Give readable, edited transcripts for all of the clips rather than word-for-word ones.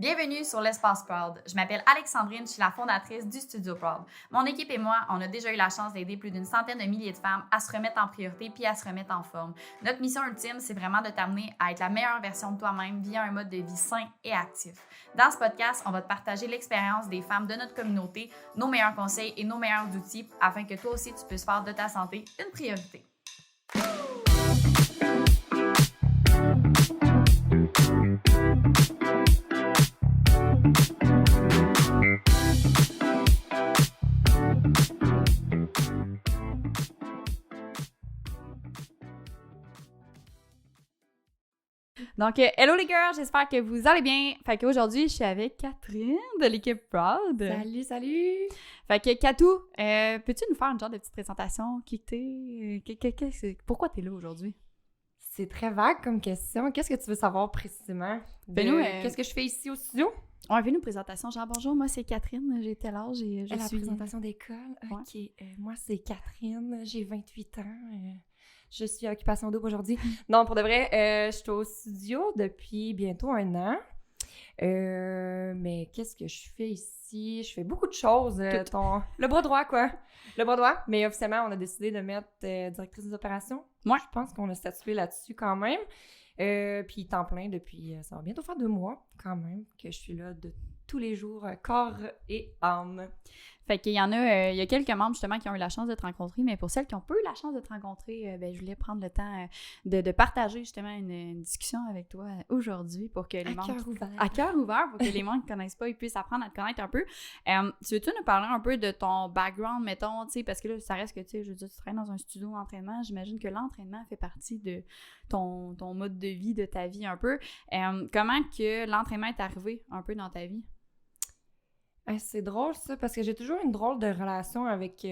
Bienvenue sur l'Espace Proud. Je m'appelle Alexandrine, je suis la fondatrice du Studio Proud. Mon équipe et moi, on a déjà eu la chance d'aider plus d'une centaine de milliers de femmes à se remettre en priorité puis à se remettre en forme. Notre mission ultime, c'est vraiment de t'amener à être la meilleure version de toi-même via un mode de vie sain et actif. Dans ce podcast, on va te partager l'expérience des femmes de notre communauté, nos meilleurs conseils et nos meilleurs outils afin que toi aussi tu puisses faire de ta santé une priorité. Donc, hello les girls, j'espère que vous allez bien. Fait qu'aujourd'hui, je suis avec Catherine de l'équipe Proud. Salut! Fait que Catou, peux-tu nous faire une genre de petite présentation? Qui t'es? Pourquoi t'es là aujourd'hui? C'est très vague comme question. Qu'est-ce que tu veux savoir précisément? Qu'est-ce que je fais ici au studio? On fait une présentation. Genre, bonjour, moi c'est Catherine, j'ai tel âge et je La suis... présentation d'école? Ok. Moi, c'est Catherine, j'ai 28 ans. Je suis à Occupation Double aujourd'hui. Non, pour de vrai, je suis au studio depuis bientôt 1 an. Mais qu'est-ce que je fais ici? Je fais beaucoup de choses. Le bras droit, quoi. Le bras droit. Mais officiellement, on a décidé de mettre directrice des opérations. Moi, je pense qu'on a statué là-dessus quand même. Puis temps plein depuis, ça va bientôt faire 2 mois quand même, que je suis là de tous les jours, corps et âme. Fait qu'il y en a, il y a quelques membres justement qui ont eu la chance de te rencontrer, mais pour celles qui n'ont pas eu la chance de te rencontrer, je voulais prendre le temps de partager justement une discussion avec toi aujourd'hui pour que les membres... À cœur ouvert, pour que les membres qui ne connaissent pas, ils puissent apprendre à te connaître un peu. Tu veux-tu nous parler un peu de ton background, mettons, tu sais, parce que là, ça reste que, tu sais, je veux dire, tu travailles dans un studio d'entraînement, j'imagine que l'entraînement fait partie de ton mode de vie, de ta vie un peu. Comment que l'entraînement est arrivé un peu dans ta vie? C'est drôle ça, parce que j'ai toujours une drôle de relation avec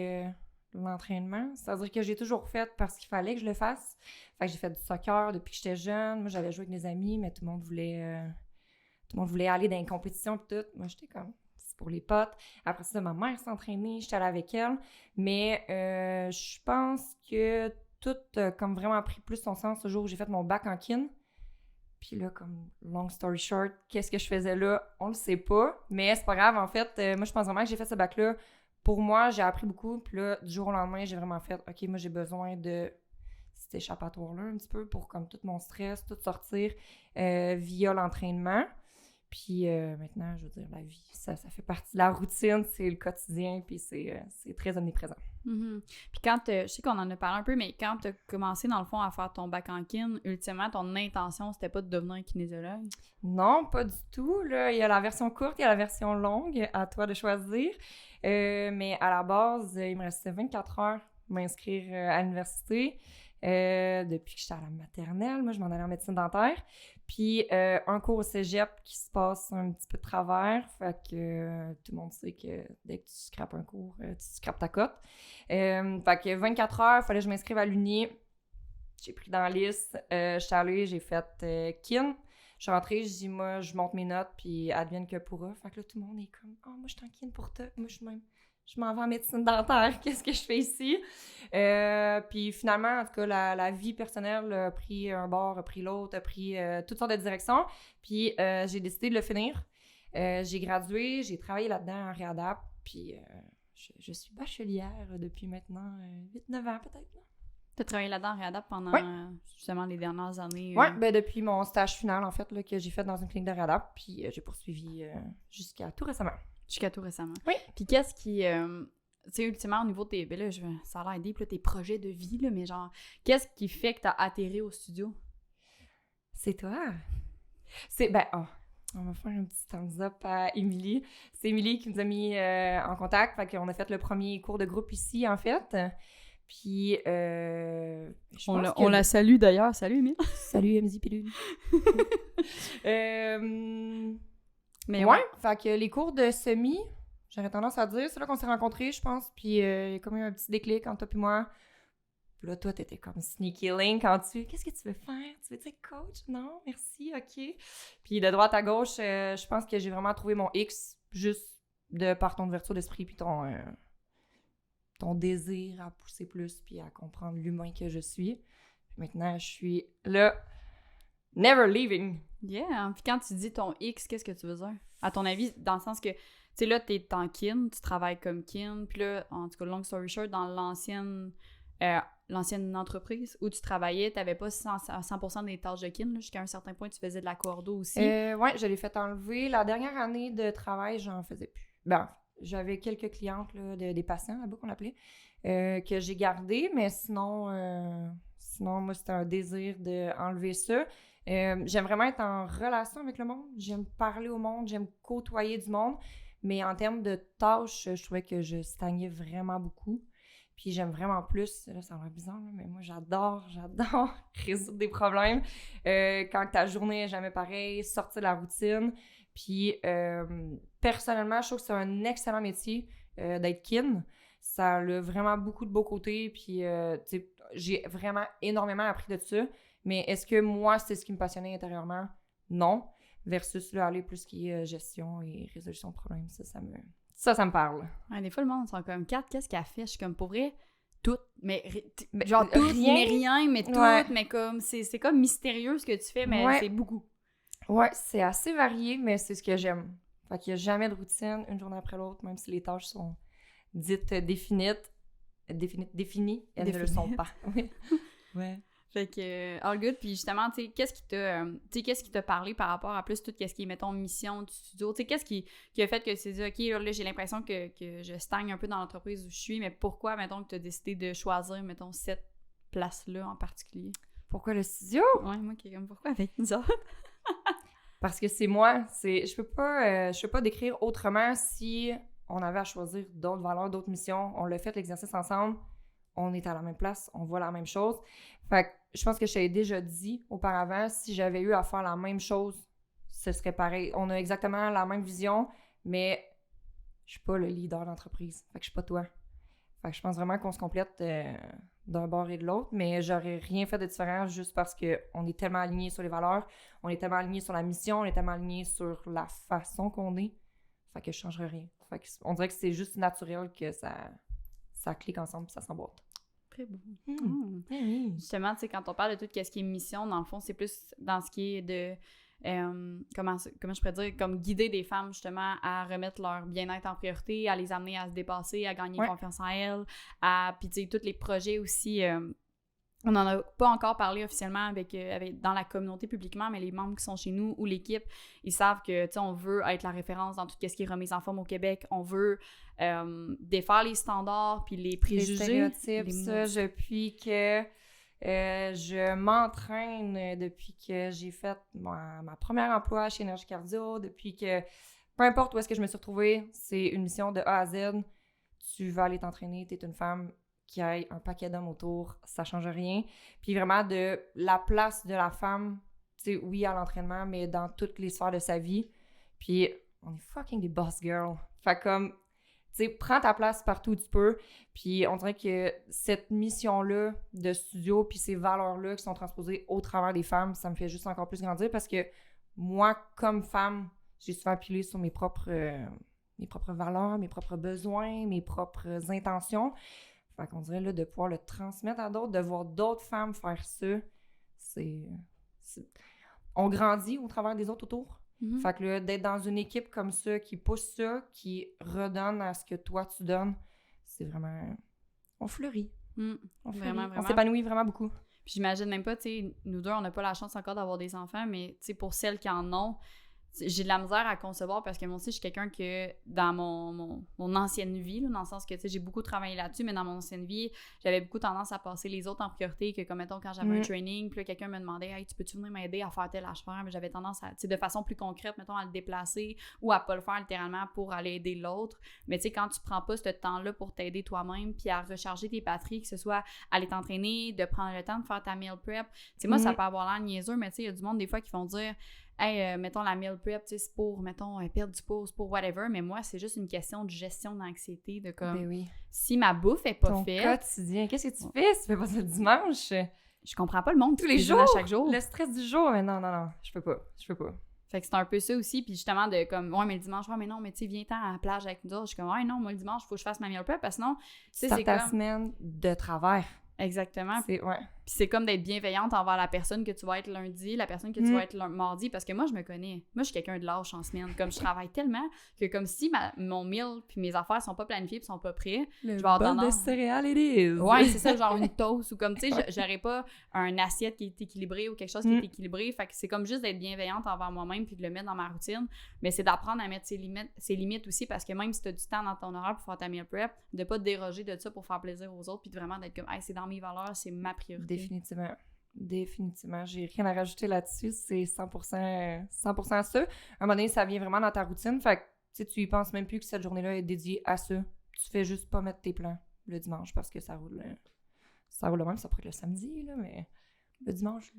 l'entraînement. C'est-à-dire que j'ai toujours fait parce qu'il fallait que je le fasse. Fait que j'ai fait du soccer depuis que j'étais jeune. Moi, j'allais jouer avec mes amis, mais tout le monde voulait aller dans les compétitions et tout. Moi, j'étais comme, c'est pour les potes. Après ça, ma mère s'entraînait, j'étais allée avec elle. Mais je pense que tout a comme vraiment pris plus son sens ce jour où j'ai fait mon bac en kin. Puis là, comme long story short, qu'est-ce que je faisais là? On le sait pas, mais c'est pas grave. En fait, moi, je pense vraiment que j'ai fait ce bac-là. Pour moi, j'ai appris beaucoup. Puis là, du jour au lendemain, j'ai vraiment fait, OK, moi, j'ai besoin de cet échappatoire-là un petit peu pour comme tout mon stress, tout sortir via l'entraînement. Puis maintenant, je veux dire, la vie, ça fait partie de la routine, c'est le quotidien, puis c'est très omniprésent. Mm-hmm. Puis quand, je sais qu'on en a parlé un peu, mais quand tu as commencé, dans le fond, à faire ton bac en kin, ultimement, ton intention, c'était pas de devenir un kinésiologue? Non, pas du tout. Là, il y a la version courte, il y a la version longue, à toi de choisir. Mais à la base, il me restait 24 heures pour m'inscrire à l'université. Depuis que j'étais à la maternelle, moi, je m'en allais en médecine dentaire. Puis un cours au cégep qui se passe un petit peu de travers. Fait que tout le monde sait que dès que tu scrapes un cours, tu scrapes ta cote. Fait que 24 heures, il fallait que je m'inscrive à l'Uni. J'ai pris dans la liste. J'étais allée, j'ai fait kin. Je suis rentrée, je dis, moi, je monte mes notes, puis advienne que pourra. Fait que là, tout le monde est comme, « Ah, moi, je suis en kin pour toi. Moi, je m'en vais en médecine dentaire. Qu'est-ce que je fais ici? » Puis finalement, en tout cas, la vie personnelle a pris un bord, a pris l'autre, a pris toutes sortes de directions. Puis j'ai décidé de le finir. J'ai gradué, j'ai travaillé là-dedans en réadap. Puis je suis bachelière depuis maintenant 8-9 ans peut-être. Tu as travaillé là-dedans en réadap pendant justement les dernières années? Oui, ben depuis mon stage final, en fait, là, que j'ai fait dans une clinique de réadap. Puis j'ai poursuivi jusqu'à tout récemment. Jusqu'à tout récemment. Oui. Puis qu'est-ce qui... tu sais, ultimement, au niveau de tes... Ben là, ça a l'air aidé, puis là, tes projets de vie, là, mais genre, qu'est-ce qui fait que tu as atterri au studio? C'est toi. On va faire un petit thumbs up à Émilie. C'est Émilie qui nous a mis en contact. Fait qu'on a fait le premier cours de groupe ici, en fait. Puis, on la salue d'ailleurs. Salut, Émilie. Salut, MZ Pilule. Mais ouais, fait que les cours de semi, j'aurais tendance à dire, c'est là qu'on s'est rencontrés, je pense. Puis, il y a comme eu un petit déclic entre toi et moi. Puis là, toi, t'étais comme sneaky link en dessus. Qu'est-ce que tu veux faire? Tu veux être coach? Non, merci, OK. Puis de droite à gauche, je pense que j'ai vraiment trouvé mon X juste de par ton ouverture d'esprit puis ton désir à pousser plus puis à comprendre l'humain que je suis. Puis maintenant, je suis là never leaving. Yeah. Puis quand tu dis ton X, qu'est-ce que tu veux dire? À ton avis, dans le sens que, tu sais, là, t'es en kin, tu travailles comme kin, puis là, en tout cas, long story short, dans l'ancienne entreprise où tu travaillais, t'avais pas 100% des tâches de kin, là, jusqu'à un certain point, tu faisais de la cordo aussi. Ouais, je l'ai fait enlever. La dernière année de travail, j'en faisais plus. Ben, j'avais quelques clientes, là, des patients, là-bas, qu'on appelait, que j'ai gardé, mais sinon, moi, c'était un désir d'enlever ça. J'aime vraiment être en relation avec le monde. J'aime parler au monde. J'aime côtoyer du monde. Mais en termes de tâches, je trouvais que je stagnais vraiment beaucoup. Puis j'aime vraiment plus, là, ça va bizarre, mais moi, j'adore résoudre des problèmes. Quand ta journée est jamais pareille, sortir de la routine. Puis personnellement, je trouve que c'est un excellent métier d'être kin. Ça a vraiment beaucoup de beaux côtés. Puis j'ai vraiment énormément appris de ça. Mais est-ce que moi, c'est ce qui me passionnait intérieurement? Non. Versus là, aller plus qui est gestion et résolution de problèmes. Ça me parle. Ouais, des fois, le monde sont comme 4, qu'est-ce qu'elle fait? Je suis comme, pour vrai, tout. Mais genre, tout, rien, mais tout. Ouais. Mais comme, c'est comme mystérieux ce que tu fais, mais c'est beaucoup. Ouais, c'est assez varié, mais c'est ce que j'aime. Fait qu'il n'y a jamais de routine, une journée après l'autre, même si les tâches sont dites définies, elles ne le sont pas. Oui. Ouais. Fait que, all good. Puis justement, tu sais, qu'est-ce qui t'a parlé par rapport à plus tout ce qui est, mettons, mission du studio? Tu sais, qu'est-ce qui a fait que c'est dit, OK, là, j'ai l'impression que je stagne un peu dans l'entreprise où je suis, mais pourquoi, mettons, que t'as décidé de choisir, mettons, cette place-là en particulier? Pourquoi le studio? Ouais, moi, qui est comme, pourquoi avec nous autres? Parce que c'est moi. Je peux pas décrire autrement si on avait à choisir d'autres valeurs, d'autres missions. On l'a fait l'exercice ensemble. On est à la même place, on voit la même chose. Fait que je pense que je t'avais déjà dit auparavant, si j'avais eu à faire la même chose, ce serait pareil. On a exactement la même vision, mais je suis pas le leader d'entreprise. Fait que je suis pas toi. Fait que je pense vraiment qu'on se complète d'un bord et de l'autre, mais j'aurais rien fait de différent juste parce qu'on est tellement alignés sur les valeurs, on est tellement alignés sur la mission, on est tellement alignés sur la façon qu'on est. Fait que je changerais rien. Fait que on dirait que c'est juste naturel que ça clique ensemble et ça s'emboîte. Très beau. Justement, tu sais, quand on parle de tout ce qui est mission, dans le fond, c'est plus dans ce qui est de, comment je pourrais dire, comme guider des femmes, justement, à remettre leur bien-être en priorité, à les amener à se dépasser, à gagner confiance en elles, puis tu sais, tous les projets aussi... on n'en a pas encore parlé officiellement avec dans la communauté publiquement, mais les membres qui sont chez nous ou l'équipe, ils savent que, tu sais, on veut être la référence dans tout ce qui est remise en forme au Québec. On veut défaire les standards puis les préjugés. Les stéréotypes, depuis que je m'entraîne, depuis que j'ai fait ma première emploi chez Énergie Cardio, depuis que, peu importe où est-ce que je me suis retrouvée, c'est une mission de A à Z. Tu vas aller t'entraîner, t'es une femme qui ait un paquet d'hommes autour, ça change rien. Puis vraiment de la place de la femme, tu sais, oui, à l'entraînement, mais dans toutes les sphères de sa vie. Puis on est fucking des boss girls. Fait comme, tu sais, prends ta place partout où tu peux. Puis on dirait que cette mission-là de studio, puis ces valeurs-là qui sont transposées au travers des femmes, ça me fait juste encore plus grandir parce que moi, comme femme, j'ai souvent appuyé sur mes propres valeurs, mes propres besoins, mes propres intentions. Fait qu'on dirait là, de pouvoir le transmettre à d'autres, de voir d'autres femmes faire ça, on grandit au travers des autres autour. Mm-hmm. Fait que là, d'être dans une équipe comme ça, qui pousse ça, qui redonne à ce que toi tu donnes, c'est vraiment... On fleurit. On fleurit. Vraiment. On s'épanouit vraiment beaucoup. Puis j'imagine même pas, tu sais, nous deux, on n'a pas la chance encore d'avoir des enfants, mais tu sais, pour celles qui en ont, j'ai de la misère à concevoir parce que moi aussi, je suis quelqu'un que dans mon ancienne vie, là, dans le sens que, tu sais, j'ai beaucoup travaillé là-dessus, mais dans mon ancienne vie, j'avais beaucoup tendance à passer les autres en priorité, que comme, mettons, quand j'avais un training, puis là, quelqu'un me demandait « Hey, tu peux-tu venir m'aider à faire telle affaire? » Mais j'avais tendance à, tu sais, de façon plus concrète, mettons, à le déplacer ou à pas le faire littéralement pour aller aider l'autre. Mais tu sais, quand tu prends pas ce temps-là pour t'aider toi-même, puis à recharger tes batteries, que ce soit aller t'entraîner, de prendre le temps de faire ta meal prep, tu sais, moi, ça peut avoir l'air niaiseux, mais tu sais, il y a du monde, des fois, qui vont dire hey, mettons la meal prep, tu sais, c'est pour, mettons, perdre du poids, c'est pour whatever, mais moi, c'est juste une question de gestion d'anxiété, de comme, si ma bouffe est pas faite... Ton quotidien, qu'est-ce que tu fais si tu fais pas ça le dimanche? Je comprends pas le monde tous les jours, à chaque jour. Le stress du jour, mais non, je peux pas. Fait que c'est un peu ça aussi, puis justement, de comme, ouais, mais le dimanche, ouais, mais non, mais tu sais, viens-t'en à la plage avec nous autres. Je suis comme, ouais, non, moi, le dimanche, il faut que je fasse ma meal prep, parce que sinon, tu sais, c'est ta semaine de travers. Exactement. Ouais. Puis c'est comme d'être bienveillante envers la personne que tu vas être lundi, la personne que tu vas être mardi, parce que moi, je me connais. Moi, je suis quelqu'un de lâche en semaine. Comme je travaille tellement que comme si mon meal puis mes affaires sont pas planifiées puis sont pas prêts, je vais avoir tendance... de céréales it is! Ouais, c'est ça, genre une toast ou comme, tu sais, j'aurais pas un assiette qui est équilibrée ou quelque chose qui est équilibré. Fait que c'est comme juste d'être bienveillante envers moi-même puis de le mettre dans ma routine. Mais c'est d'apprendre à mettre ses limites aussi, parce que même si tu as du temps dans ton horaire pour faire ta meal prep, de pas te déroger de ça pour faire plaisir aux autres puis de vraiment d'être comme, hey, c'est dans mes valeurs, c'est ma priorité. Définitivement. J'ai rien à rajouter là-dessus. C'est 100% ça. À un moment donné, ça vient vraiment dans ta routine. Fait que tu y penses même plus que cette journée-là est dédiée à ça. Tu fais juste pas mettre tes plans le dimanche parce que ça roule. Ça roule même, ça pourrait être le samedi, là, mais le dimanche...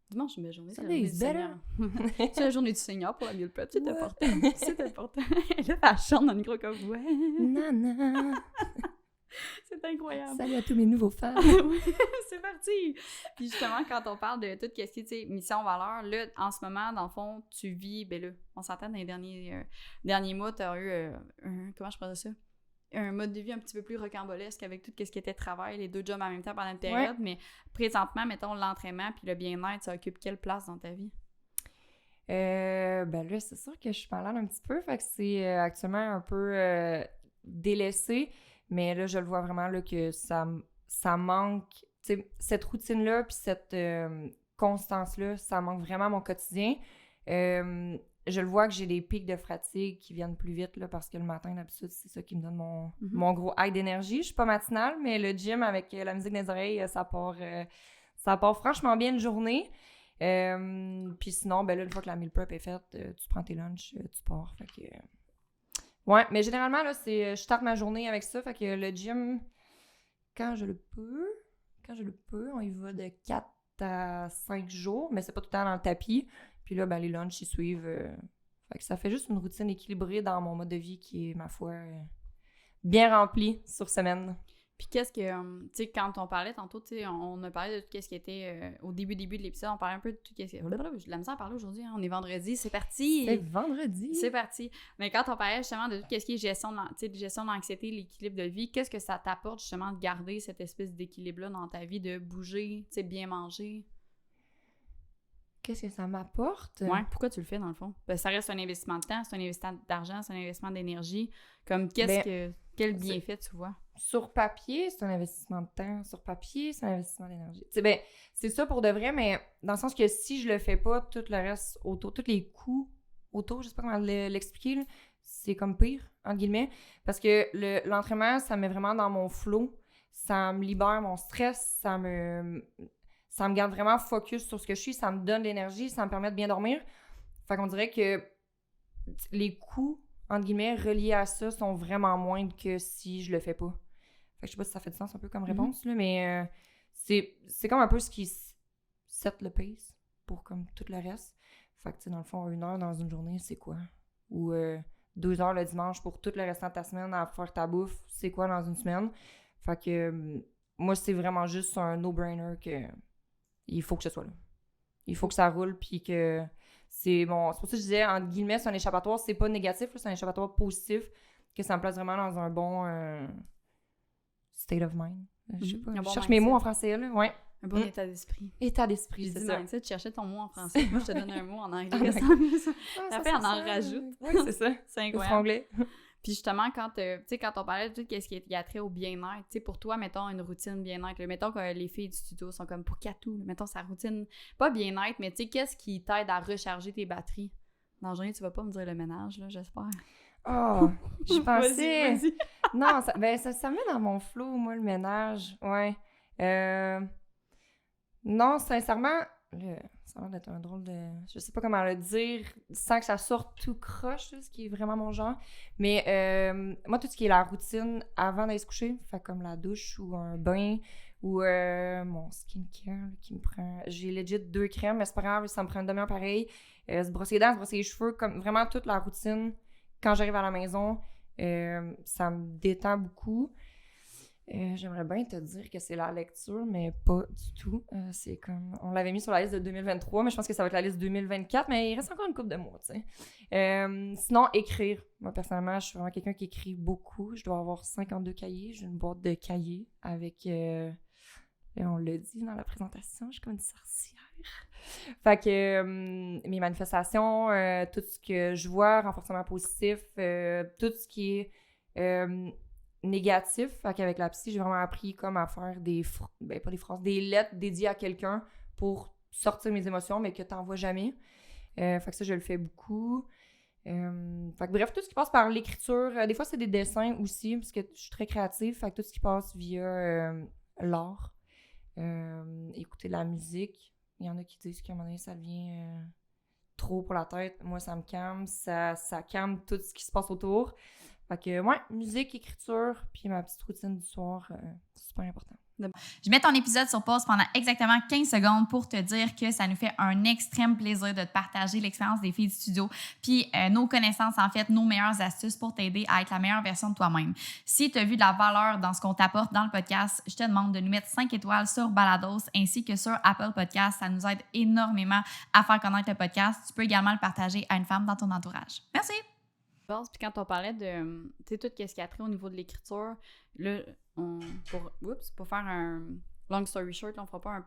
Dimanche, c'est une belle journée. C'est la journée du Seigneur pour la meal prep. C'est important. C'est important. Et là, elle chante dans le micro comme ouais. Nana. C'est incroyable. Salut à tous mes nouveaux fans. C'est parti. Puis justement, quand on parle de tout ce qui est, tu sais, mission, valeur, là, en ce moment, dans le fond, tu vis, ben là, on s'entend dans les derniers mois, tu as eu comment je pourrais dire ça? Un mode de vie un petit peu plus rocambolesque avec tout ce qui était travail, les 2 jobs en même temps pendant une période, mais présentement, mettons, l'entraînement puis le bien-être, ça occupe quelle place dans ta vie? Ben là, c'est sûr que je suis malade un petit peu, fait que c'est actuellement un peu délaissé, mais là, je le vois vraiment là, que ça manque, tu sais, cette routine-là puis cette constance-là, ça manque vraiment à mon quotidien. Je le vois que j'ai des pics de fatigue qui viennent plus vite là, parce que le matin, d'habitude, c'est ça qui me donne mon gros high d'énergie. Je suis pas matinale, mais le gym avec la musique dans les oreilles, ça part franchement bien une journée. Puis sinon, ben là, une fois que la meal prep est faite, tu prends tes lunchs, tu pars. Fait que... Ouais, mais généralement, là, je starte ma journée avec ça. Fait que le gym, quand je le peux, on y va de 4 à 5 jours, mais c'est pas tout le temps dans le tapis. Puis là, ben, les lunchs, ils suivent. Fait que ça fait juste une routine équilibrée dans mon mode de vie qui est, ma foi, bien remplie sur semaine. Puis qu'est-ce que, tu sais, quand on parlait tantôt, tu sais, on a parlé de tout ce qui était au début de l'épisode, on parlait un peu de tout ce qui... J'ai de la misère à parler aujourd'hui, hein, on est vendredi, c'est parti! C'est vendredi! C'est parti! Mais quand on parlait justement de tout ce qui est gestion de l'anxiété, l'équilibre de vie, qu'est-ce que ça t'apporte justement de garder cette espèce d'équilibre-là dans ta vie, de bouger, tu sais, bien manger? Qu'est-ce que ça m'apporte? Ouais, pourquoi tu le fais dans le fond? Ben, ça reste un investissement de temps, c'est un investissement d'argent, c'est un investissement d'énergie. Comme quel bienfait tu vois? Sur papier, c'est un investissement de temps. Sur papier, c'est un investissement d'énergie. Ben, c'est ça pour de vrai, mais dans le sens que si je le fais pas, tout le reste autour, tous les coûts autour, je sais pas comment l'expliquer, là, c'est comme pire, entre guillemets. Parce que l'entraînement, ça me met vraiment dans mon flow. Ça me libère mon stress, ça me garde vraiment focus sur ce que je suis, ça me donne de l'énergie, ça me permet de bien dormir. Fait qu'on dirait que les coûts, entre guillemets, reliés à ça sont vraiment moindres que si je le fais pas. Fait que je sais pas si ça fait du sens un peu comme réponse, là, mais c'est comme un peu ce qui set le pace pour comme tout le reste. Fait que, tu sais, dans le fond, 1 heure dans une journée, c'est quoi? Ou 2 heures le dimanche pour tout le restant de ta semaine à faire ta bouffe, c'est quoi dans une semaine? Fait que moi, c'est vraiment juste un no-brainer que il faut que ce soit là. Il faut que ça roule, puis que c'est bon. C'est pour ça que je disais, entre guillemets, c'est un échappatoire. C'est pas négatif, là, c'est un échappatoire positif, que ça me place vraiment dans un bon state of mind. Je sais pas. Je cherche mes mots en français, là. Ouais. Un bon état d'esprit. État d'esprit, c'est ça. Tu cherchais ton mot en français. Moi, je te donne un mot en anglais. Ça fait, on en rajoute. Oui, c'est ça. C'est incroyable. Franglais. Puis justement, quand on parlait de tout ce qui a trait au bien-être, tu sais, pour toi, mettons, une routine bien-être, là, mettons que les filles du studio sont comme pour Katou, là, mettons sa routine, pas bien-être, mais tu sais, qu'est-ce qui t'aide à recharger tes batteries? Dans la journée, tu vas pas me dire le ménage, là, j'espère. Oh, je pensais... Vas-y. Non, ça me met dans mon flow, moi, le ménage, ouais. Non, sincèrement, ça a l'air d'être un drôle de... Je sais pas comment le dire, sans que ça sorte tout croche, là, ce qui est vraiment mon genre. Mais moi, tout ce qui est la routine avant d'aller se coucher, fait comme la douche ou un bain ou mon skincare là, qui me prend... J'ai legit 2 crèmes, mais c'est pas grave, ça me prend une demi-heure pareil. Se brosser les dents, se brosser les cheveux, comme vraiment toute la routine. Quand j'arrive à la maison, ça me détend beaucoup. J'aimerais bien te dire que c'est la lecture, mais pas du tout. C'est comme... On l'avait mis sur la liste de 2023, mais je pense que ça va être la liste 2024, mais il reste encore une couple de mois, tu sais. Sinon, écrire. Moi, personnellement, je suis vraiment quelqu'un qui écrit beaucoup. Je dois avoir 52 cahiers. J'ai une boîte de cahiers avec Et on l'a dit dans la présentation, je suis comme une sorcière. Fait que mes manifestations, tout ce que je vois, renforcement positif, tout ce qui est négatif. Fait qu'avec la psy, j'ai vraiment appris comme à faire pas des phrases, des lettres dédiées à quelqu'un pour sortir mes émotions, mais que t'envoies jamais. Fait que ça, je le fais beaucoup. Fait que bref, tout ce qui passe par l'écriture, des fois c'est des dessins aussi, parce que je suis très créative. Fait que tout ce qui passe via l'art, écouter de la musique. Il y en a qui disent qu'à un moment donné, ça devient trop pour la tête. Moi, ça me calme, ça calme tout ce qui se passe autour. Fait que, ouais, musique, écriture, puis ma petite routine du soir, c'est super important. Je mets ton épisode sur pause pendant exactement 15 secondes pour te dire que ça nous fait un extrême plaisir de te partager l'expérience des filles du studio puis nos connaissances, en fait, nos meilleures astuces pour t'aider à être la meilleure version de toi-même. Si tu as vu de la valeur dans ce qu'on t'apporte dans le podcast, je te demande de nous mettre 5 étoiles sur Balados ainsi que sur Apple Podcasts. Ça nous aide énormément à faire connaître le podcast. Tu peux également le partager à une femme dans ton entourage. Merci! Puis quand on parlait de, tu sais, tout ce qui a trait au niveau de l'écriture, là, pour faire un long story short, là, on fera pas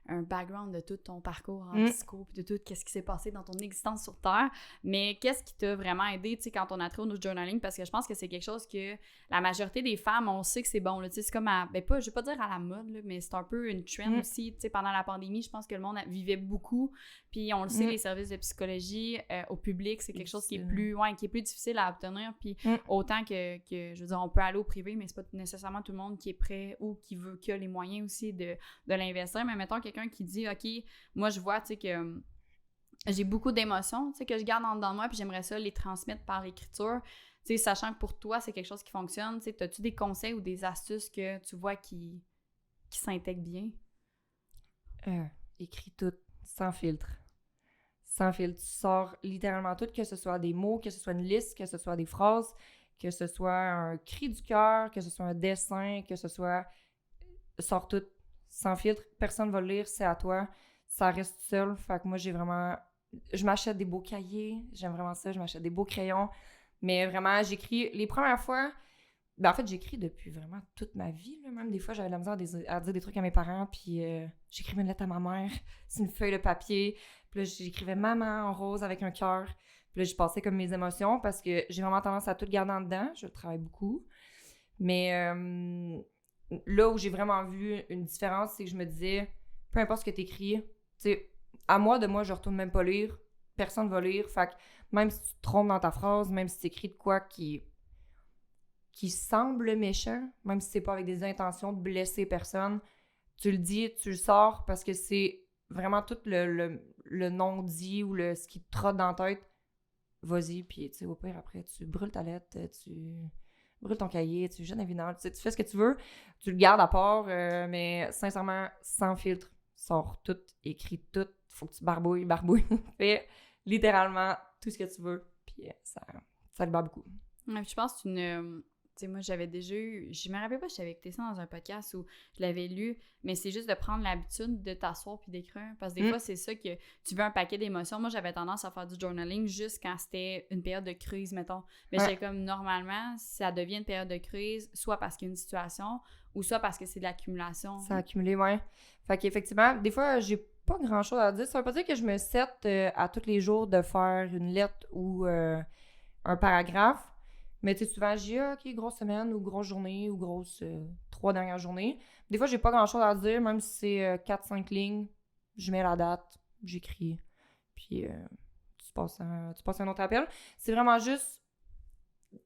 un background de tout ton parcours en psycho, puis de tout ce qui s'est passé dans ton existence sur Terre, mais qu'est-ce qui t'a vraiment aidé, tu sais, quand on a trait au journaling, parce que je pense que c'est quelque chose que la majorité des femmes, on sait que c'est bon, là, tu sais, c'est comme je vais pas dire à la mode, là, mais c'est un peu une trend aussi, tu sais, pendant la pandémie, je pense que le monde vivait beaucoup, puis on le sait, les services de psychologie au public, c'est quelque chose qui est plus difficile à obtenir, puis autant que, je veux dire, on peut aller au privé, mais c'est pas nécessairement tout le monde qui est prêt ou qui a les moyens aussi de l'investir, mais mettons quelqu'un qui dit, OK, moi je vois, tu sais, que j'ai beaucoup d'émotions, tu sais, que je garde en dedans de moi, puis j'aimerais ça les transmettre par l'écriture, tu sais, sachant que pour toi, c'est quelque chose qui fonctionne, tu sais, as-tu des conseils ou des astuces que tu vois qui s'intègrent bien? Écris tout, sans filtre. Sans filtre. Tu sors littéralement tout, que ce soit des mots, que ce soit une liste, que ce soit des phrases, que ce soit un cri du cœur, que ce soit un dessin, que ce soit... Sors tout, sans filtre. Personne ne va le lire, c'est à toi. Ça reste seul. Fait que moi, je m'achète des beaux cahiers. J'aime vraiment ça. Je m'achète des beaux crayons. Mais vraiment, j'écris... Les premières fois... en fait, j'écris depuis vraiment toute ma vie. Là. Même des fois, j'avais la misère à dire des trucs à mes parents. Puis j'écrivais une lettre à ma mère. C'est une feuille de papier. Puis là, j'écrivais « Maman » en rose avec un cœur. Puis là, je passais comme mes émotions parce que j'ai vraiment tendance à tout garder en dedans. Je travaille beaucoup. Mais là où j'ai vraiment vu une différence, c'est que je me disais, peu importe ce que t'écris, tu sais, à moi, je retourne même pas lire. Personne va lire. Fait que même si tu te trompes dans ta phrase, même si tu écris de quoi qui semble méchant, même si c'est pas avec des intentions de blesser personne, tu le dis, tu le sors parce que c'est vraiment tout le non-dit ou ce qui te trotte dans la tête. Vas-y, puis tu sais, au pire, après, tu brûles ta lettre, tu brûles ton cahier, tu jettes un vinage, tu fais ce que tu veux, tu le gardes à part, mais sincèrement, sans filtre, sors tout, écris tout, faut que tu barbouilles, fais littéralement tout ce que tu veux, puis ça te bat beaucoup. Ouais, je pense que tu sais, moi, j'avais déjà eu... Je me rappelle pas si j'avais écouté ça dans un podcast où je l'avais lu, mais c'est juste de prendre l'habitude de t'asseoir puis d'écrire. Parce que des fois, c'est ça que tu veux un paquet d'émotions. Moi, j'avais tendance à faire du journaling juste quand c'était une période de crise, mettons. Mais j'étais comme, normalement, ça devient une période de crise, soit parce qu'il y a une situation, ou soit parce que c'est de l'accumulation. Ça a accumulé, ouais. Fait qu'effectivement, des fois, j'ai pas grand-chose à dire. Ça veut pas dire que je me set à tous les jours de faire une lettre ou un paragraphe. Mais tu sais, souvent, je dis, OK, grosse semaine ou grosse journée ou grosse 3 dernières journées. Des fois, j'ai pas grand-chose à dire, même si c'est 4-5 lignes. Je mets la date, j'écris, puis tu passes un autre appel. C'est vraiment juste... Tu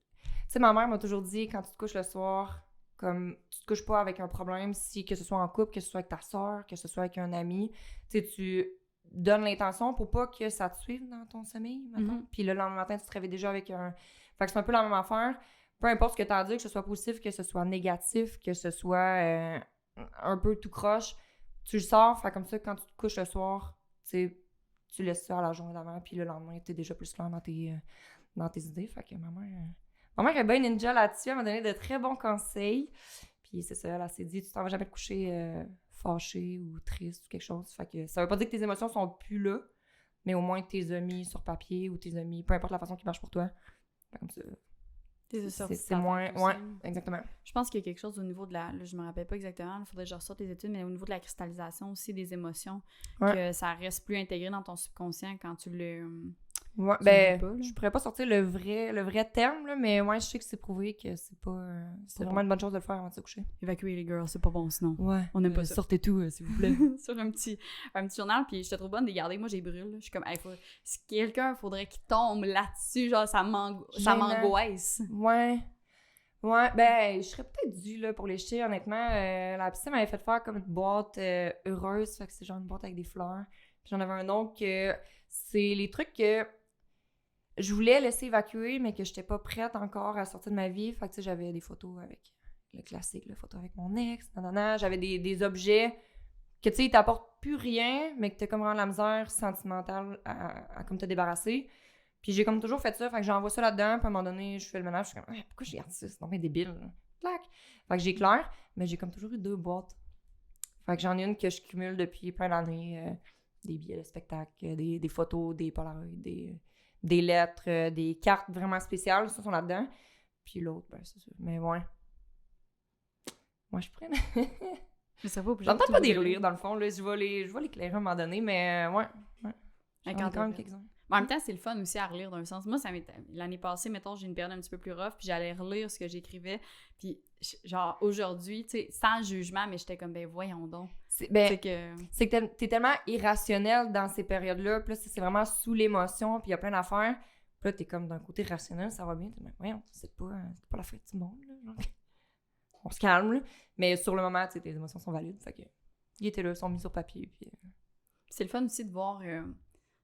sais, ma mère m'a toujours dit, quand tu te couches le soir, comme tu te couches pas avec un problème, que ce soit en couple, que ce soit avec ta soeur, que ce soit avec un ami, tu sais, tu donnes l'intention pour pas que ça te suive dans ton sommeil, maintenant. Puis le lendemain matin, tu te réveilles déjà avec un... Fait que c'est un peu la même affaire. Peu importe ce que tu as à dire, que ce soit positif, que ce soit négatif, que ce soit un peu tout croche, tu le sors. Fait comme ça, quand tu te couches le soir, tu laisses ça à la journée d'avant, puis le lendemain, tu es déjà plus clair dans tes idées. Fait que ma mère est bien ninja là-dessus. Elle m'a donné de très bons conseils. Puis c'est ça, elle s'est dit, tu t'en vas jamais te coucher fâché ou triste ou quelque chose. Fait que ça veut pas dire que tes émotions sont plus là, mais au moins tes amis sur papier ou tes amis, peu importe la façon qui marche pour toi. Comme ça, C'est moins... Ouais, exactement. Je pense qu'il y a quelque chose au niveau de la... Là, je me rappelle pas exactement, il faudrait que je ressorte les études, mais au niveau de la cristallisation aussi des émotions, que ça reste plus intégré dans ton subconscient quand tu le... Ouais, ben, je pourrais pas sortir le vrai terme, là, mais ouais, je sais que c'est prouvé que c'est pas... c'est vraiment une bonne chose de le faire avant de se coucher. Évacuer les girls, c'est pas bon sinon. Ouais. On n'aime pas ça. Sortez tout, s'il vous plaît. Sur un petit journal, puis je te trouve bonne de les garder. Moi, j'ai brûle. Je suis comme, hey, si quelqu'un faudrait qu'il tombe là-dessus, genre, ça m'angoisse. Ouais. Ouais, ben, je serais peut-être due, là, pour les jeter, honnêtement. La piscine m'avait fait faire comme une boîte heureuse, fait que c'est genre une boîte avec des fleurs. Puis j'en avais un autre que c'est les trucs que je voulais laisser évacuer, mais que j'étais pas prête encore à sortir de ma vie. Fait que, tu sais, j'avais des photos avec le classique, la photo avec mon ex, nanana. J'avais des objets que, tu sais, ils t'apportent plus rien, mais que t'as comme vraiment la misère sentimentale à comme te débarrasser. Puis j'ai comme toujours fait ça, fait que j'envoie ça là-dedans, puis à un moment donné, je fais le ménage, je suis comme « Pourquoi je garde ça? C'est donc débile. » Clac! Fait que j'éclaire, mais j'ai comme toujours eu 2 boîtes. Fait que j'en ai une que je cumule depuis plein d'années. Des billets de spectacle, des photos, des polaroids, des lettres, des cartes vraiment spéciales, ça sont là-dedans. Puis l'autre, ben c'est ça. Mais ouais. Moi, je prends. J'entends pas des relire, dans le fond. Là. Je vais l'éclairer à un moment donné, mais ouais. J'en ai quand même quelques-uns. En même temps, c'est le fun aussi à relire d'un sens. Moi, l'année passée, mettons, j'ai une période un petit peu plus rough, puis j'allais relire ce que j'écrivais. Puis, genre, aujourd'hui, tu sais, sans jugement, mais j'étais comme, ben voyons donc. C'est que t'es tellement irrationnel dans ces périodes-là. Puis là, c'est vraiment sous l'émotion, puis il y a plein d'affaires. Puis là, t'es comme d'un côté rationnel, ça va bien. T'es voyons, c'est pas la fête du monde, là. Genre. On se calme, là. Mais sur le moment, tu sais, tes émotions sont valides. Fait que, ils étaient là, sont mis sur papier. Puis, c'est le fun aussi de voir...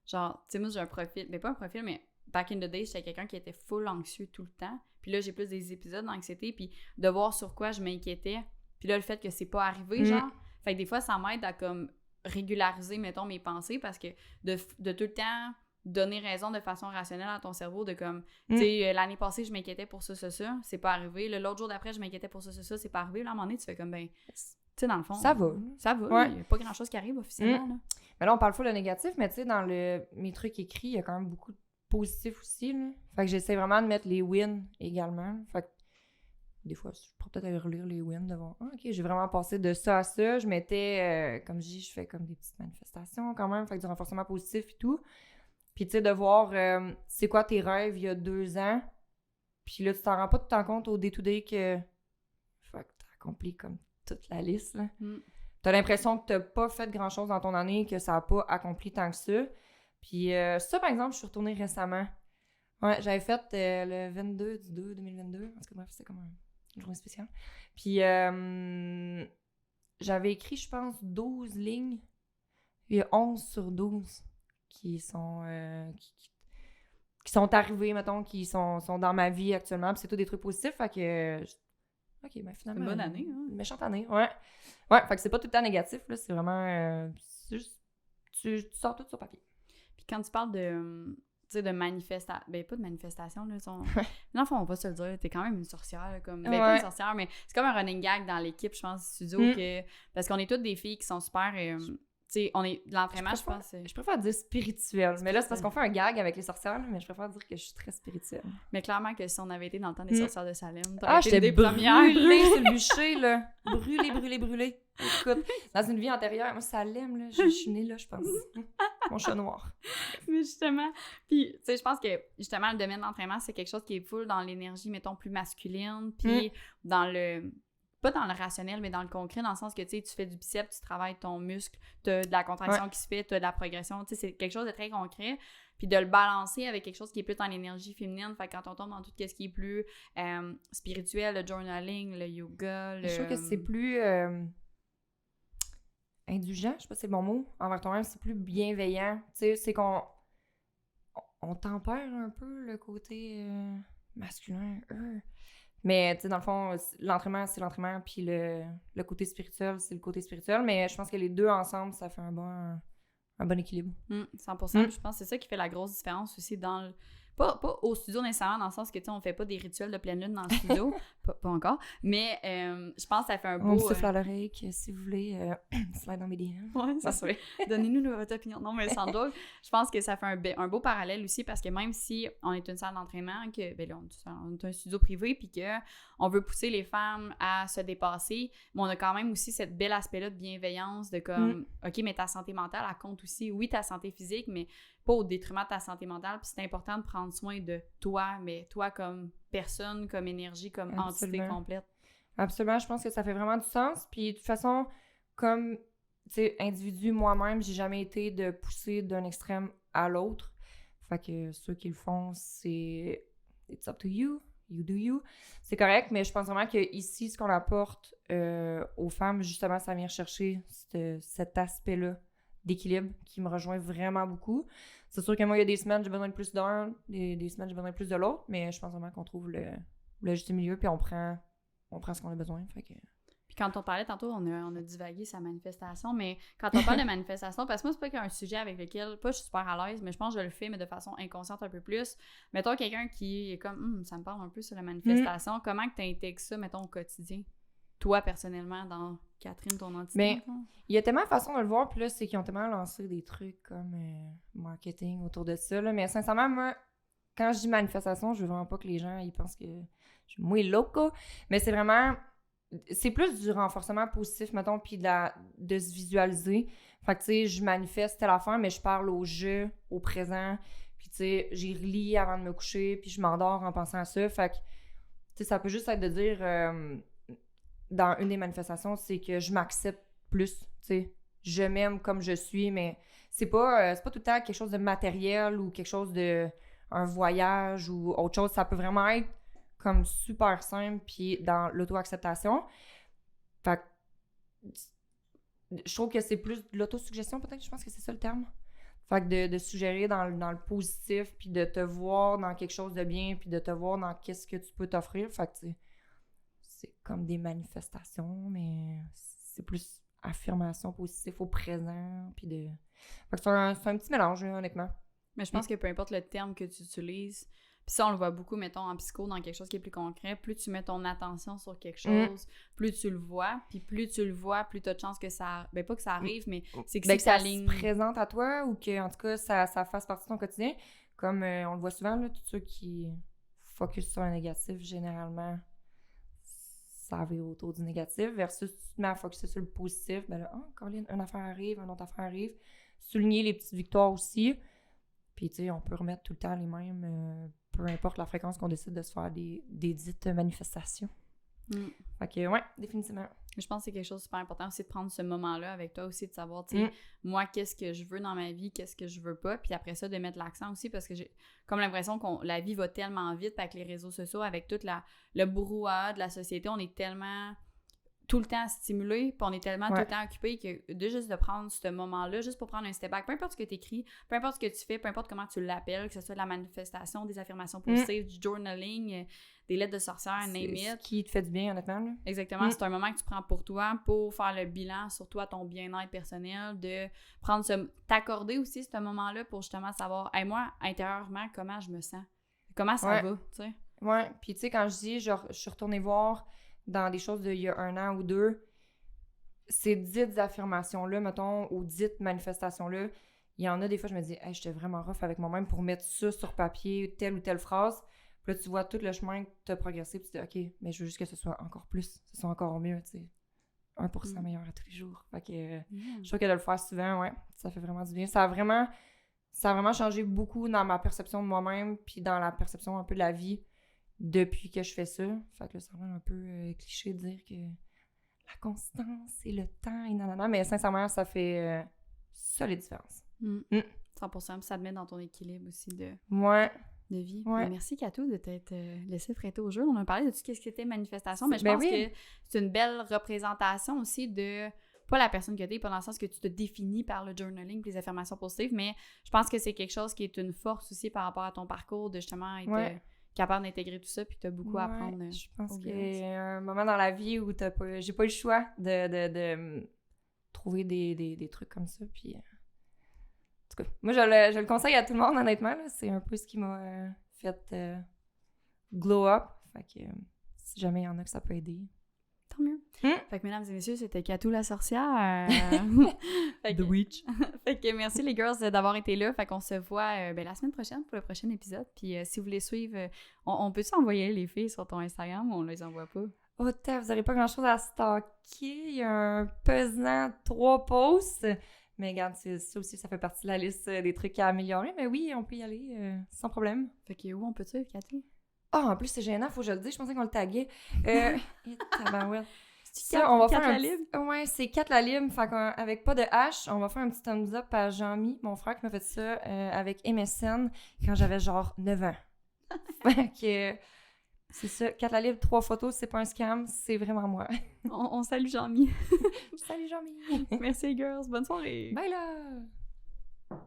genre, tu sais, moi, j'ai un profil, mais pas un profil, mais back in the day, j'étais quelqu'un qui était full anxieux tout le temps. Puis là, j'ai plus des épisodes d'anxiété, puis de voir sur quoi je m'inquiétais. Puis là, le fait que c'est pas arrivé, genre. Fait que des fois, ça m'aide à comme régulariser, mettons, mes pensées, parce que de tout le temps donner raison de façon rationnelle à ton cerveau, de comme, tu sais, l'année passée, je m'inquiétais pour ça, c'est pas arrivé. L'autre jour d'après, je m'inquiétais pour ça, c'est pas arrivé. Là, à un moment donné, tu fais comme, ben, tu sais, dans le fond... Ça va. Ouais. Il y a pas grand-chose qui arrive officiellement, là. Mais là, on parle full de négatif, mais tu sais, dans mes trucs écrits, il y a quand même beaucoup de positifs aussi, là. Fait que j'essaie vraiment de mettre les wins également. Fait que des fois, je pourrais peut-être aller relire les wins devant. OK, j'ai vraiment passé de ça à ça. Je mettais, comme je dis, je fais comme des petites manifestations quand même, fait que du renforcement positif et tout. Puis tu sais, de voir c'est quoi tes rêves il y a 2 ans. Puis là, tu t'en rends pas tout en compte au day-to-day que fait que t'as accompli comme toute la liste, là. T'as l'impression que t'as pas fait grand-chose dans ton année, que ça a pas accompli tant que ça. Puis ça, par exemple, je suis retournée récemment. Ouais, j'avais fait le 22/2/2022. En tout cas, bref, c'était comme une journée spéciale. Puis j'avais écrit, je pense, 12 lignes. Il y a 11 sur 12 qui sont qui sont arrivées, mettons, qui sont dans ma vie actuellement. Puis c'est tout des trucs positifs, fait que... OK, ben finalement... Une bonne année, hein? Une méchante année, ouais. Ouais, fait que c'est pas tout le temps négatif, là. C'est vraiment... c'est juste... Tu sors tout sur papier. Puis quand tu parles de... tu sais, de manifestation... Ben, pas de manifestation, là. Dans le fond, on va se le dire, t'es quand même une sorcière, là, comme... Ben, pas une sorcière, mais c'est comme un running gag dans l'équipe, je pense, du studio, que... Parce qu'on est toutes des filles qui sont super... tu sais, on est... L'entraînement, je pense... Je préfère dire spirituel. Mais là, c'est parce qu'on fait un gag avec les sorcières, là, mais je préfère dire que je suis très spirituelle. Mais clairement que si on avait été dans le temps des sorcières de Salem, j'étais des premières sur le bûcher, là. Brûlée. Écoute, dans une vie antérieure, moi, Salem, là, je suis née là, je pense. Mon chat noir. Mais justement, puis, tu sais, je pense que, justement, le domaine d'entraînement, c'est quelque chose qui est full dans l'énergie, mettons, plus masculine, puis dans le... Pas dans le rationnel, mais dans le concret, dans le sens que, tu sais, tu fais du biceps, tu travailles ton muscle, t'as de la contraction qui se fait, t'as de la progression, tu sais, c'est quelque chose de très concret. Puis de le balancer avec quelque chose qui est plus dans l'énergie féminine, fait que quand on tombe dans tout ce qui est plus spirituel, le journaling, le yoga, Je trouve que c'est plus indulgent, je sais pas si c'est le bon mot, envers toi-même, c'est plus bienveillant. Tu sais, c'est qu'on tempère un peu le côté masculin. Mais, tu sais, dans le fond, l'entraînement, c'est l'entraînement, puis le côté spirituel, c'est le côté spirituel. Mais je pense que les deux ensemble, ça fait un bon équilibre. 100%. Je pense que c'est ça qui fait la grosse différence aussi dans Pas au studio nécessairement, dans le sens que, tu sais, on fait pas des rituels de pleine lune dans le studio, pas encore, mais je pense que ça fait un beau... On me souffle à l'oreille que si vous voulez, slide dans mes DM. Ouais, ça se fait. Donnez-nous votre opinion. Non, mais sans doute, je pense que ça fait un beau parallèle aussi, parce que même si on est une salle d'entraînement, que ben là, on est un studio privé, puis qu'on veut pousser les femmes à se dépasser, mais on a quand même aussi cette bel aspect-là de bienveillance, de comme, OK, mais ta santé mentale, elle compte aussi. Oui, ta santé physique, mais pas au détriment de ta santé mentale. Puis c'est important de prendre soin de toi, mais toi comme personne, comme énergie, comme entité complète. Absolument, je pense que ça fait vraiment du sens. Puis de toute façon, comme, tu sais, individu, moi-même, j'ai jamais été de pousser d'un extrême à l'autre. Fait que ceux qui le font, c'est « it's up to you, you do you ». C'est correct, mais je pense vraiment que ici, ce qu'on apporte aux femmes, justement, ça vient chercher cet aspect-là d'équilibre qui me rejoint vraiment beaucoup. C'est sûr que moi, il y a des semaines, j'ai besoin de plus d'un, des semaines, j'ai besoin de plus de l'autre, mais je pense vraiment qu'on trouve le juste milieu, puis on prend ce qu'on a besoin. Fait que... Puis quand on parlait tantôt, on a divagué sa manifestation, mais quand on parle de manifestation, parce que moi, c'est pas qu'il y a un sujet avec lequel, pas je suis super à l'aise, mais je pense que je le fais, mais de façon inconsciente un peu plus. Mettons quelqu'un qui est comme, ça me parle un peu sur la manifestation, comment que tu intègres ça, mettons, au quotidien? Toi, personnellement, dans Catherine, ton entité? Mais il y a tellement de façons de le voir, puis là, c'est qu'ils ont tellement lancé des trucs comme marketing autour de ça, là. Mais sincèrement, moi, quand je dis manifestation, je veux vraiment pas que les gens ils pensent que je suis muy loco, mais c'est vraiment... C'est plus du renforcement positif, mettons, puis de se visualiser. Fait que, tu sais, je manifeste telle affaire, mais je parle au jeu, au présent, puis tu sais, j'y relis avant de me coucher, puis je m'endors en pensant à ça. Fait que, tu sais, ça peut juste être de dire... dans une des manifestations, c'est que je m'accepte plus, tu sais. Je m'aime comme je suis, mais c'est pas tout le temps quelque chose de matériel ou quelque chose de... un voyage ou autre chose. Ça peut vraiment être comme super simple, puis dans l'auto-acceptation. Fait que je trouve que c'est plus de l'autosuggestion, peut-être, je pense que c'est ça le terme. Fait que de suggérer dans le positif, puis de te voir dans quelque chose de bien, puis de te voir dans qu'est-ce que tu peux t'offrir. Fait que, tu sais, c'est comme des manifestations, mais c'est plus affirmation positive au présent, puis de... Fait que c'est un petit mélange, honnêtement. Mais je pense que peu importe le terme que tu utilises, puis ça, on le voit beaucoup, mettons, en psycho, dans quelque chose qui est plus concret, plus tu mets ton attention sur quelque chose, plus tu le vois, puis plus tu le vois, plus tu as de chances que ça... Ben, pas que ça arrive, mais c'est que ça se présente à toi, ou que, en tout cas, ça fasse partie de ton quotidien. Comme on le voit souvent, là, tous ceux qui focus sur un négatif, généralement... ça vire autour du négatif, versus tu te mets à focusser sur le positif, ben là, Colin, une affaire arrive, une autre affaire arrive. Souligner les petites victoires aussi. Puis, tu sais, on peut remettre tout le temps les mêmes, peu importe la fréquence qu'on décide de se faire des dites manifestations. Fait que, ouais, définitivement. Je pense que c'est quelque chose de super important aussi de prendre ce moment-là avec toi aussi, de savoir, tu sais, moi, qu'est-ce que je veux dans ma vie, qu'est-ce que je veux pas, puis après ça, de mettre l'accent aussi, parce que j'ai comme l'impression que la vie va tellement vite avec les réseaux sociaux, avec tout le brouhaha de la société, on est tellement tout le temps stimulé, puis on est tellement tout le temps occupé que juste de prendre ce moment-là, juste pour prendre un step back, peu importe ce que tu écris, peu importe ce que tu fais, peu importe comment tu l'appelles, que ce soit de la manifestation, des affirmations positives, du journaling, des lettres de sorcière, name it. Ce qui te fait du bien, honnêtement. Là. Exactement, c'est un moment que tu prends pour toi, pour faire le bilan sur toi, ton bien-être personnel, de prendre t'accorder aussi ce moment-là pour justement savoir, hey, moi, intérieurement, comment je me sens, comment ça va, tu sais. Ouais, puis tu sais, quand je dis, genre, je suis retournée voir dans des choses d'il y a 1 an ou 2, ces dites affirmations-là, mettons, ou dites manifestations-là, il y en a des fois, je me dis, hey, j'étais vraiment rough avec moi-même pour mettre ça sur papier, telle ou telle phrase. Puis là, tu vois tout le chemin que tu as progressé, puis tu te dis, OK, mais je veux juste que ce soit encore plus, ce soit encore mieux, tu sais. 1% meilleur à tous les jours. Fait que je trouve que de le faire souvent, ouais, ça fait vraiment du bien. Ça a vraiment changé beaucoup dans ma perception de moi-même, puis dans la perception un peu de la vie depuis que je fais ça. Fait que là, ça rend un peu cliché de dire que la constance et le temps et nanana, mais sincèrement, ça fait solide différence. 100%, puis ça te met dans ton équilibre aussi de vie. Ouais. Merci, Katou, de t'être laissé prêter au jeu. On a parlé de tout ce qui était manifestation, mais je pense que c'est une belle représentation aussi de... pas la personne que t'es, pas dans le sens que tu te définis par le journaling et les affirmations positives, mais je pense que c'est quelque chose qui est une force aussi par rapport à ton parcours, de justement être capable d'intégrer tout ça, puis tu as beaucoup à apprendre. Je pense qu'il y a un moment dans la vie où j'ai pas eu le choix de trouver des trucs comme ça, puis... En tout cas, moi, je le conseille à tout le monde, honnêtement. Là. C'est un peu ce qui m'a fait glow up. Fait que si jamais il y en a que ça peut aider. Tant mieux. Fait que, mesdames et messieurs, c'était Katou la sorcière. The Witch. Fait que merci les girls d'avoir été là. Fait qu'on se voit la semaine prochaine pour le prochain épisode. Puis si vous voulez suivre, on peut-tu envoyer les filles sur ton Instagram ou on les envoie pas? Oh, vous n'aurez pas grand-chose à stalker. Il y a un pesant 3 posts. Mais regarde, ça aussi, ça fait partie de la liste des trucs à améliorer. Mais oui, on peut y aller sans problème. Fait que où on peut suivre, Katou? En plus, c'est gênant, faut que je le dise. Je pensais qu'on le taguait. Tabarouette. Ça, on va faire un... Libre? Ouais, c'est Kat la Libre. Fait qu'avec pas de H, on va faire un petit thumbs up à Jean-Mi, mon frère, qui m'a fait ça avec MSN quand j'avais genre 9 ans. Fait que c'est ça. Kat la Libre, 3 photos, c'est pas un scam, c'est vraiment moi. On salue Jean-Mi. Salut Jean-Mi. Merci girls, bonne soirée. Bye là.